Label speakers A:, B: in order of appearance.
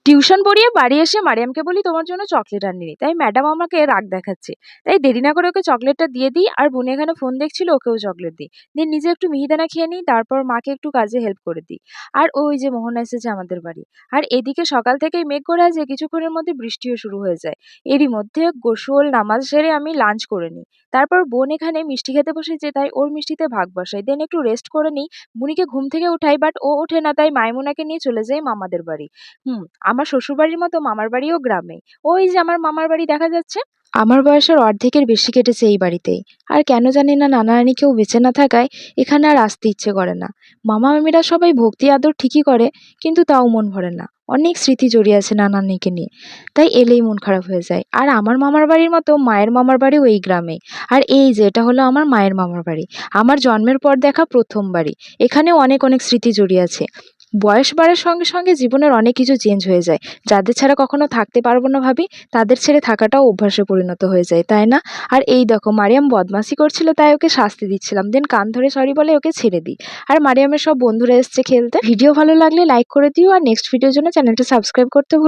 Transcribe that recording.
A: Tuition পড়িয়ে বাড়ি এসে মারিয়ামকে বলি তোমার জন্য চকলেট আনিনি, তাই ম্যাডাম আমাকে রাগ দেখাচ্ছে। তাই দেরি না করে ওকে চকলেটটা দিয়ে দিই, আর বোন এখানে ফোন দেখছিল, ওকেও চকলেট দিই। দিয়ে নিজে একটু মিহিদানা খেয়ে নিই, তারপর মাকে একটু কাজে হেল্প করে দিই। আর ওই যে মোহনা এসেছে আমাদের বাড়ি। আর এদিকে সকাল থেকেই মেঘ করে আছে, কিছুক্ষণের মধ্যে বৃষ্টিও শুরু হয়ে যায়। এরই মধ্যে গোসল নামাজ সেরে আমি লাঞ্চ করে নিই। তারপর বোন এখানে মিষ্টি খেতে বসেছে, তাই ওর মিষ্টিতে ভাগ বসাই, দেন একটু রেস্ট করে নিই। বুনিকে ঘুম থেকে উঠাই, বাট ও ওঠে না, তাই মাইমুনাকে নিয়ে চলে যাই মামাদের বাড়ি। আমার শ্বশুরবাড়ির মতো মামার বাড়িও গ্রামে। ওই যে আমার মামার বাড়ি দেখা যাচ্ছে। আমার বয়সের অর্ধেকের বেশি কেটেছে এই বাড়িতেই। আর কেন জানি না নানা নানি কেউ বেঁচে না থাকায় এখানে আর আসতে ইচ্ছে করে না। মামা মামিরা সবাই ভক্তি আদর ঠিকই করে, কিন্তু তাও মন ভরে না। অনেক স্মৃতি জড়িয়ে আছে নানা নানিকে নিয়ে, তাই এলেই মন খারাপ হয়ে যায়। আর আমার মামার বাড়ির মতো মায়ের মামার বাড়িও এই গ্রামে। আর এই যে এটা হলো আমার মায়ের মামার বাড়ি, আমার জন্মের পর দেখা প্রথম বাড়ি। এখানেও অনেক অনেক স্মৃতি জড়িয়ে আছে। বয়স বাড়ার সঙ্গে সঙ্গে জীবনের অনেক কিছু চেঞ্জ হয়ে যায়। যাদের ছাড়া কখনো থাকতে পারবো না ভাবি, তাদের ছেড়ে থাকাটাও অভ্যাসে পরিণত হয়ে যায়, তাই না? আর এই দেখো, মারিয়াম বদমাশি করছিল, তাই ওকে শাস্তি দিচ্ছিলাম, দেন কান ধরে সরি বলে ওকে ছেড়ে দিই। আর মারিয়ামের সব বন্ধুরা এসছে খেলতে। ভিডিও ভালো লাগলে লাইক করে দিও, আর নেক্সট ভিডিওর জন্য চ্যানেলটা সাবস্ক্রাইব করতে ভুলো